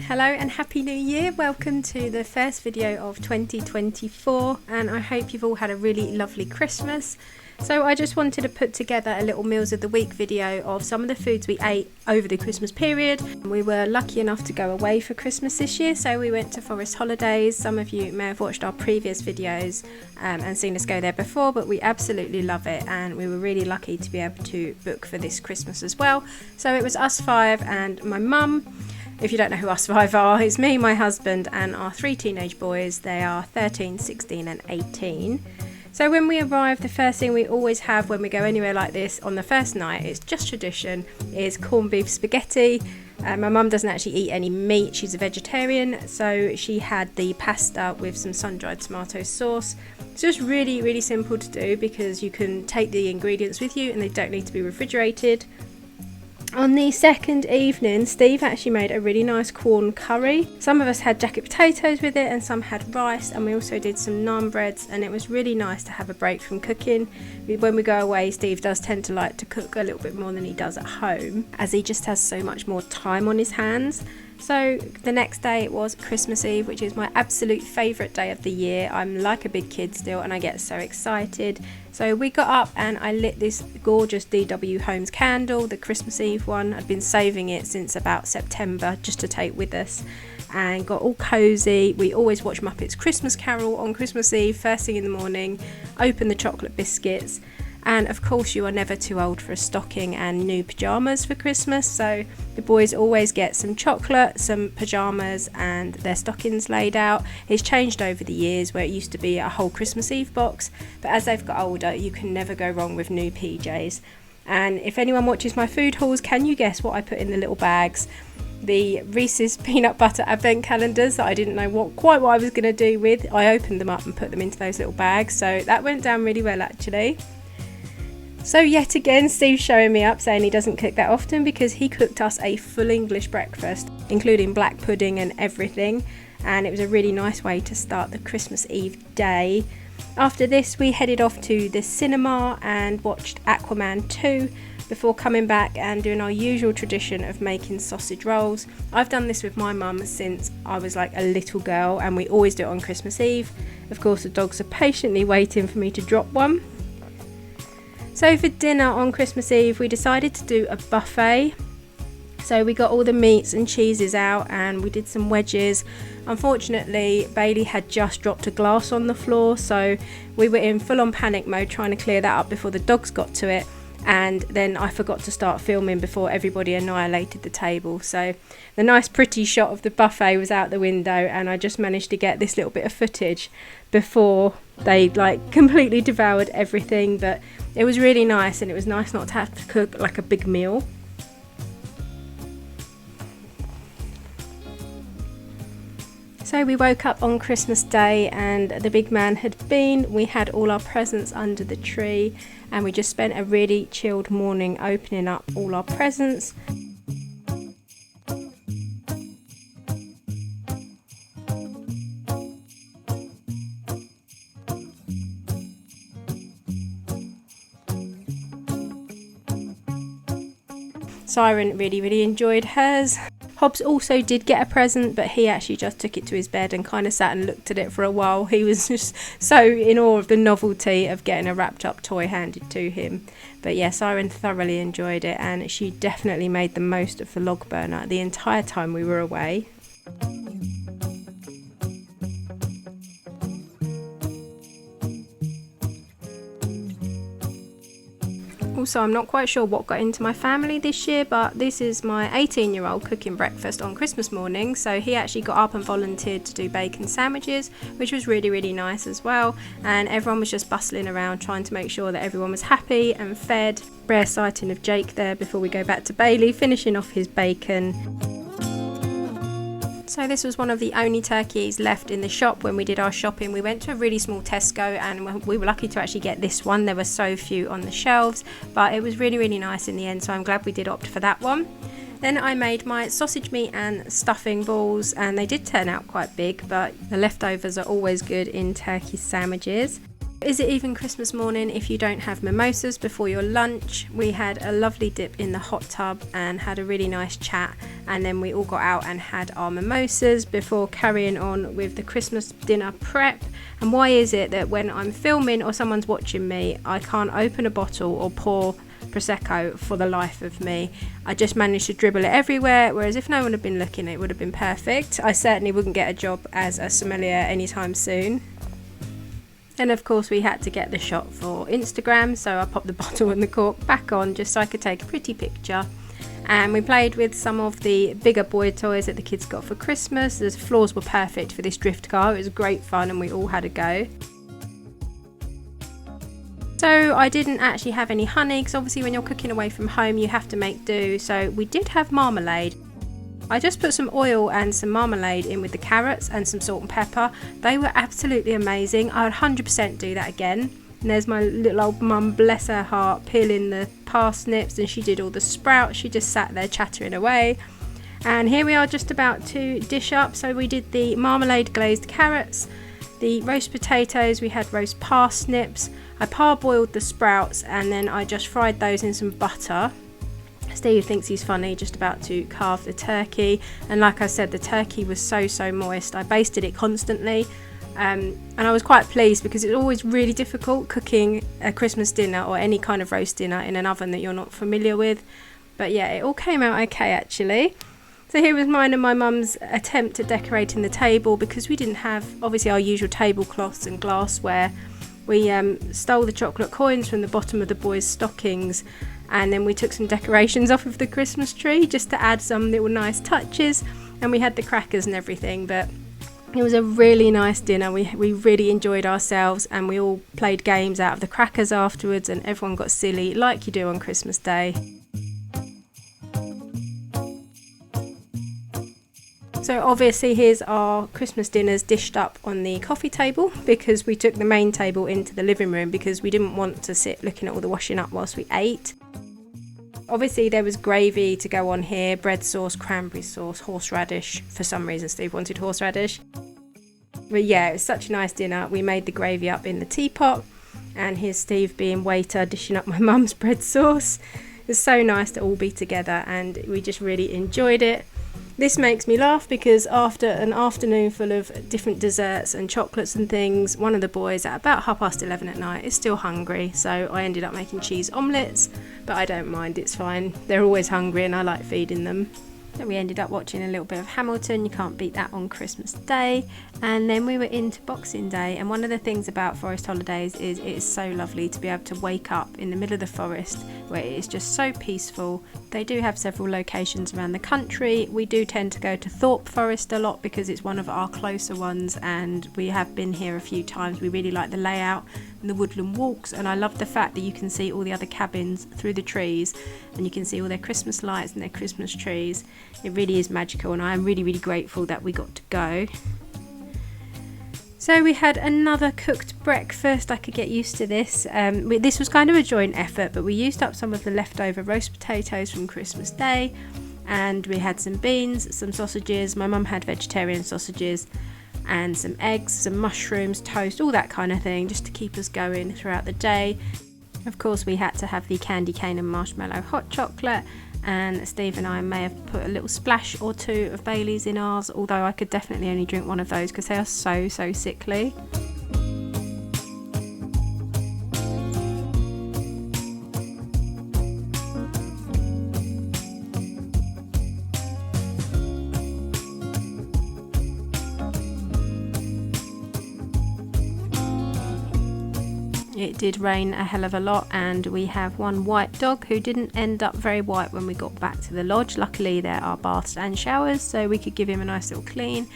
Hello and Happy New Year! Welcome to the first video of 2024 and I hope you've all had a really lovely Christmas. So I just wanted to put together a little Meals of the Week video of some of the foods we ate over the Christmas period. We were lucky enough to go away for Christmas this year, so we went to Forest Holidays. Some of you may have watched our previous videos and seen us go there before, but we absolutely love it and we were really lucky to be able to book for this Christmas as well. So it was us five and my mum. If you don't know who us five are, it's me, my husband and our three teenage boys. They are 13, 16 and 18. So when we arrive, the first thing we always have when we go anywhere like this on the first night, it's just tradition, is corned beef spaghetti. My mum doesn't actually eat any meat, she's a vegetarian, so she had the pasta with some sun-dried tomato sauce. It's just really simple to do because you can take the ingredients with you and they don't need to be refrigerated. On the second evening, Steve actually made a really nice corn curry. Some of us had jacket potatoes with it and some had rice, and we also did some naan breads, and it was really nice to have a break from cooking. When we go away, Steve does tend to like to cook a little bit more than he does at home, as he just has so much more time on his hands. So the next day it was Christmas Eve, which is my absolute favourite day of the year. I'm like a big kid still and I get so excited. So we got up and I lit this gorgeous DW Homes candle, the Christmas Eve one. I'd been saving it since about September just to take with us, and got all cosy. We always watch Muppets Christmas Carol on Christmas Eve first thing in the morning, open the chocolate biscuits. And of course you are never too old for a stocking and new pyjamas for Christmas, so the boys always get some chocolate, some pyjamas and their stockings laid out. It's changed over the years where it used to be a whole Christmas Eve box, but as they've got older you can never go wrong with new PJs. And if anyone watches my food hauls, can you guess what I put in the little bags? The Reese's peanut butter advent calendars that I didn't know quite what I was going to do with. I opened them up and put them into those little bags, so that went down really well actually. So yet again, Steve's showing me up saying he doesn't cook that often because he cooked us a full English breakfast, including black pudding and everything, and it was a really nice way to start the Christmas Eve day. After this we headed off to the cinema and watched Aquaman 2 before coming back and doing our usual tradition of making sausage rolls. I've done this with my mum since I was like a little girl and we always do it on Christmas Eve. Of course the dogs are patiently waiting for me to drop one. So for dinner on Christmas Eve we decided to do a buffet. So we got all the meats and cheeses out and we did some wedges. Unfortunately Bailey had just dropped a glass on the floor, so we were in full on panic mode trying to clear that up before the dogs got to it, and then I forgot to start filming before everybody annihilated the table. So the nice pretty shot of the buffet was out the window and I just managed to get this little bit of footage before they like completely devoured everything. But it was really nice and it was nice not to have to cook like a big meal. So we woke up on Christmas Day and the big man had been. We had all our presents under the tree and we just spent a really chilled morning opening up all our presents. Siren really enjoyed hers. Hobbs also did get a present, but he actually just took it to his bed and kind of sat and looked at it for a while. He was just so in awe of the novelty of getting a wrapped up toy handed to him. But yeah, Siren thoroughly enjoyed it and she definitely made the most of the log burner the entire time we were away. Also, I'm not quite sure what got into my family this year, but this is my 18-year-old cooking breakfast on Christmas morning. So he actually got up and volunteered to do bacon sandwiches, which was really nice as well. And everyone was just bustling around trying to make sure that everyone was happy and fed. Rare sighting of Jake there before we go back to Bailey, finishing off his bacon. So this was one of the only turkeys left in the shop when we did our shopping. We went to a really small Tesco and we were lucky to actually get this one. There were so few on the shelves, but it was really nice in the end, so I'm glad we did opt for that one. Then I made my sausage meat and stuffing balls and they did turn out quite big, but the leftovers are always good in turkey sandwiches. Is it even Christmas morning if you don't have mimosas before your lunch? We had a lovely dip in the hot tub and had a really nice chat, and then we all got out and had our mimosas before carrying on with the Christmas dinner prep. And why is it that when I'm filming or someone's watching me, I can't open a bottle or pour Prosecco for the life of me? I just managed to dribble it everywhere, whereas if no one had been looking, it would have been perfect. I certainly wouldn't get a job as a sommelier anytime soon. And of course we had to get the shot for Instagram, so I popped the bottle and the cork back on just so I could take a pretty picture. And we played with some of the bigger boy toys that the kids got for Christmas. The floors were perfect for this drift car. It was great fun and we all had a go. So I didn't actually have any honey, because obviously when you're cooking away from home you have to make do. So we did have marmalade. I just put some oil and some marmalade in with the carrots and some salt and pepper. They were absolutely amazing. I would 100% do that again. And there's my little old mum, bless her heart, peeling the parsnips, and she did all the sprouts. She just sat there chattering away. And here we are just about to dish up. So we did the marmalade glazed carrots, the roast potatoes, we had roast parsnips. I parboiled the sprouts and then I just fried those in some butter. Steve thinks he's funny, just about to carve the turkey, and like I said, the turkey was so moist. I basted it constantly, and I was quite pleased because it's always really difficult cooking a Christmas dinner or any kind of roast dinner in an oven that you're not familiar with. But yeah, it all came out okay actually. So here was mine and my mum's attempt at decorating the table, because we didn't have obviously our usual tablecloths and glassware. We stole the chocolate coins from the bottom of the boys' stockings, and then we took some decorations off of the Christmas tree just to add some little nice touches, and we had the crackers and everything. But it was a really nice dinner. We really enjoyed ourselves, and we all played games out of the crackers afterwards, and everyone got silly like you do on Christmas Day. So obviously here's our Christmas dinners dished up on the coffee table, because we took the main table into the living room because we didn't want to sit looking at all the washing up whilst we ate. Obviously there was gravy to go on here, bread sauce, cranberry sauce, horseradish. For some reason Steve wanted horseradish. But yeah, it was such a nice dinner. We made the gravy up in the teapot, and here's Steve being waiter dishing up my mum's bread sauce. It was so nice to all be together and we just really enjoyed it. This makes me laugh because after an afternoon full of different desserts and chocolates and things, one of the boys at about 11:30 at night is still hungry, so I ended up making cheese omelettes, but I don't mind, it's fine. They're always hungry and I like feeding them. So we ended up watching a little bit of Hamilton. You can't beat that on Christmas Day. And then we were into Boxing Day, and one of the things about forest holidays is it is so lovely to be able to wake up in the middle of the forest where it is just so peaceful. They do have several locations around the country. We do tend to go to Thorpe Forest a lot because it's one of our closer ones, and we have been here a few times. We really like the layout and the woodland walks, and I love the fact that you can see all the other cabins through the trees, and you can see all their Christmas lights and their Christmas trees. It really is magical, and I am really grateful that we got to go. So we had another cooked breakfast. I could get used to this. This was kind of a joint effort, but we used up some of the leftover roast potatoes from Christmas Day, and we had some beans, some sausages. My mum had vegetarian sausages, and some eggs, some mushrooms, toast, all that kind of thing, just to keep us going throughout the day. Of course, we had to have the candy cane and marshmallow hot chocolate, and Steve and I may have put a little splash or two of Baileys in ours, although I could definitely only drink one of those because they are so sickly. It did rain a hell of a lot, and we have one white dog who didn't end up very white when we got back to the lodge. Luckily there are baths and showers, so we could give him a nice little clean.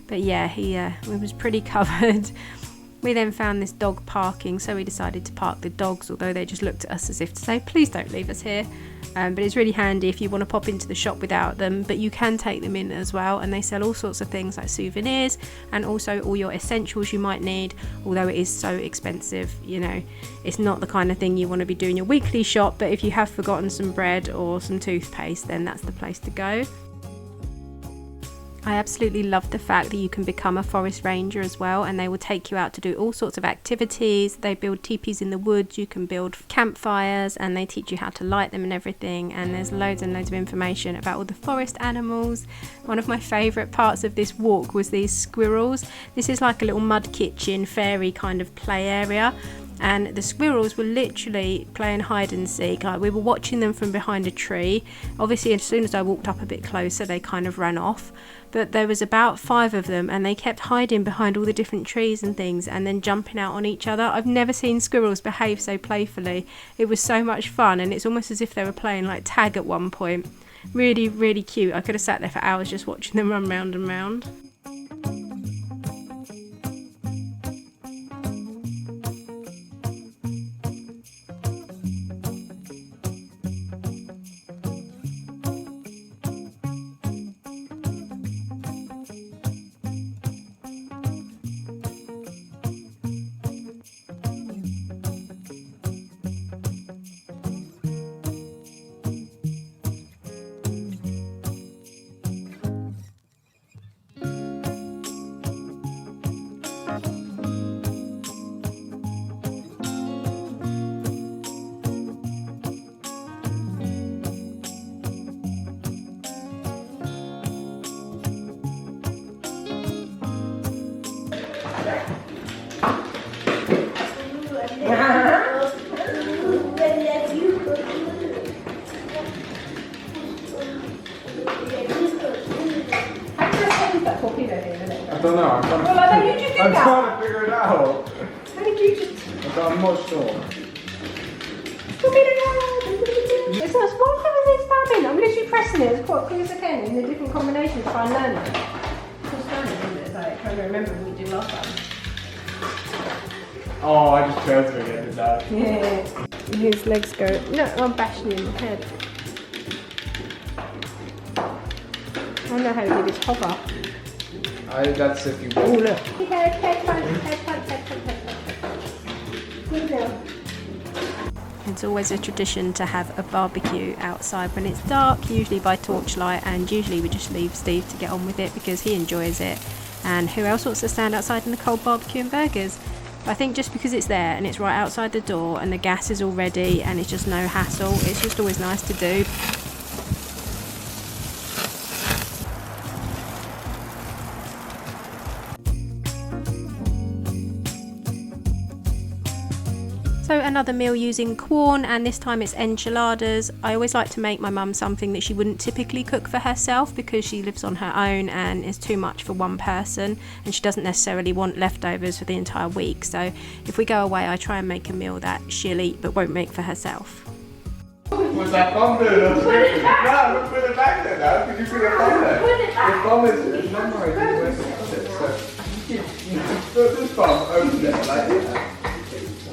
But yeah, he was pretty covered. We then found this dog parking, so we decided to park the dogs, although they just looked at us as if to say, please don't leave us here. But it's really handy if you want to pop into the shop without them, but you can take them in as well, and they sell all sorts of things like souvenirs and also all your essentials you might need, although it is so expensive. You know, it's not the kind of thing you want to be doing your weekly shop, but if you have forgotten some bread or some toothpaste, then that's the place to go. I absolutely love the fact that you can become a forest ranger as well, and they will take you out to do all sorts of activities. They build teepees in the woods, you can build campfires, and they teach you how to light them and everything, and there's loads and loads of information about all the forest animals. One of my favourite parts of this walk was these squirrels. This is like a little mud kitchen fairy kind of play area, and the squirrels were literally playing hide and seek. Like, we were watching them from behind a tree. Obviously, as soon as I walked up a bit closer, they kind of ran off, but there was about 5 of them, and they kept hiding behind all the different trees and things and then jumping out on each other. I've never seen squirrels behave so playfully. It was so much fun, and it's almost as if they were playing like tag at one point. Really, really cute. I could have sat there for hours just watching them run round and round. I don't know. I'm trying to figure it out. How did you just... I'm not sure. It's not small thing as it's spamming. I'm literally pressing it as quick as I can in the different combinations to try and learn it. It's spamming, isn't it? It's like trying to remember what we did last time. Oh, I just chose to again, did that? Yeah. His legs go... No, I'm bashing him in the head. I don't know how to do this hover. That's if you... Oh, look. Head punch. Good now. It's always a tradition to have a barbecue outside when it's dark, usually by torchlight, and usually we just leave Steve to get on with it because he enjoys it. And who else wants to stand outside in the cold barbecue and burgers? But I think just because it's there and it's right outside the door and the gas is all ready and it's just no hassle, it's just always nice to do. So another meal using corn, and this time it's enchiladas. I always like to make my mum something that she wouldn't typically cook for herself because she lives on her own and is too much for one person, and she doesn't necessarily want leftovers for the entire week. So if we go away, I try and make a meal that she'll eat but won't make for herself. Was that thumb doing? No, look, put it back there now. Did you put your thumb there? Your thumb is memorized where to put it. So you put this thumb over there like that.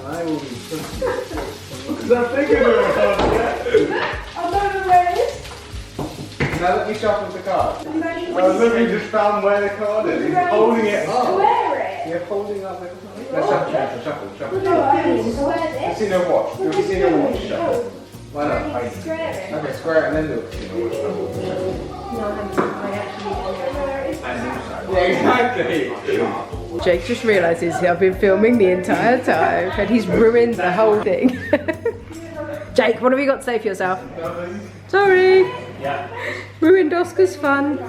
I will be because I'm thinking of it. I don't know where it is. Now let me shuffle the card. Look, he just found where the card is. He's holding it up. Square it. You're holding up the card. Let's shuffle. No, I mean square Have you this. seen a watch? Have you seen a watch shuffle? Why not? I need to square it. Okay, square it and then do a casino watch shuffle. No, I actually don't know where it is. Yeah, exactly. Jake just realises I've been filming the entire time and he's ruined the whole thing. Jake, what have you got to say for yourself? Sorry. Yeah. Ruined Oscar's fun.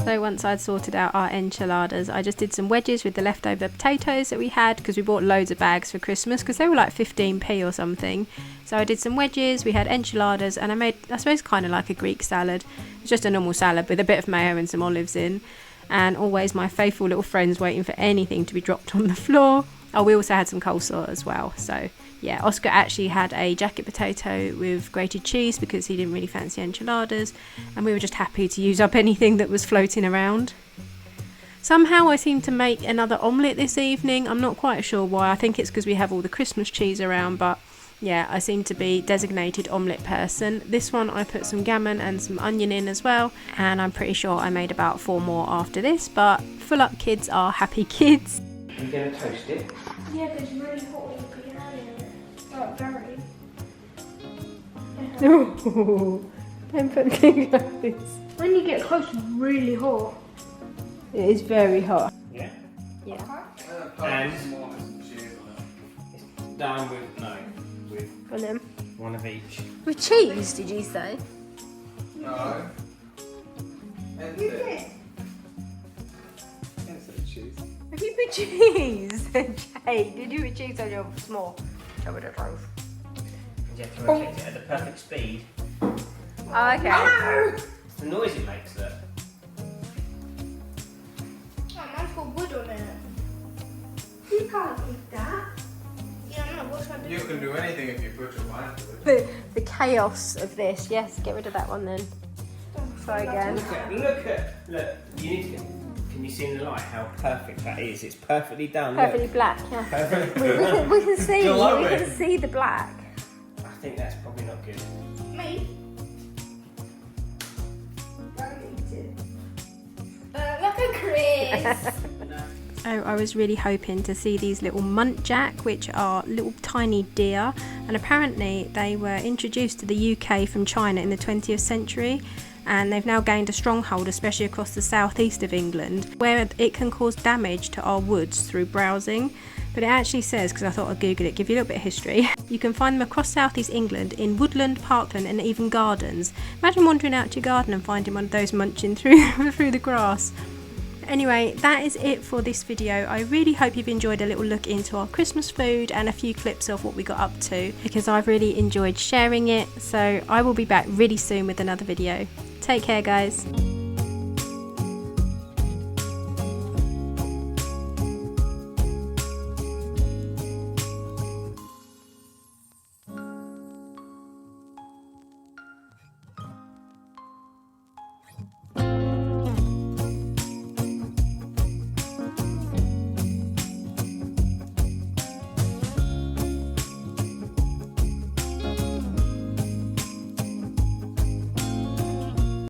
So once I'd sorted out our enchiladas, I just did some wedges with the leftover potatoes that we had because we bought loads of bags for Christmas because they were like 15p or something. So I did some wedges, we had enchiladas, and I made, I suppose, kind of like a Greek salad. It's just a normal salad with a bit of mayo and some olives in. And always my faithful little friends waiting for anything to be dropped on the floor. Oh, we also had some coleslaw as well. So yeah, Oscar actually had a jacket potato with grated cheese because he didn't really fancy enchiladas, and we were just happy to use up anything that was floating around. Somehow I seem to make another omelette this evening. I'm not quite sure why. I think it's because we have all the Christmas cheese around, but yeah, I seem to be designated omelette person. This one I put some gammon and some onion in as well, and I'm pretty sure I made about 4 more after this, but full up kids are happy kids. Are you going to toast it? Yeah, there's really hot oil biryani in it. Oh, very. Oh, don't put things like this. When you get close, it's really hot. It is very hot. Yeah? Yeah. And it's done with, with And then one of each. with cheese, did you say? No. Cheese. Have you put cheese? Jade, did you put cheese on your small tomato toast? You have to rotate it at the perfect speed. Oh, okay. It's the noise it makes that. Oh, mine's got wood on it. You can't eat that. Yeah, no, what's I do? You can do anything if you put your mind to it. The chaos of this. Yes, get rid of that one then. Try again. Look, you need to get, can you see in the light how perfect that is? It's perfectly done. Perfectly look. black, yeah. Perfect. We can see, Glowing. we can see the black. I think that's probably not good. Me? Look at Chris. Oh, I was really hoping to see these little muntjac, which are little tiny deer, and apparently they were introduced to the UK from China in the 20th century, and they've now gained a stronghold, especially across the southeast of England, where it can cause damage to our woods through browsing. But it actually says, because I thought I'd Google it, give you a little bit of history, you can find them across southeast England in woodland, parkland and even gardens. Imagine wandering out to your garden and finding one of those munching through the grass. Anyway, that is it for this video. I really hope you've enjoyed a little look into our Christmas food and a few clips of what we got up to, because I've really enjoyed sharing it. So I will be back really soon with another video. Take care, guys.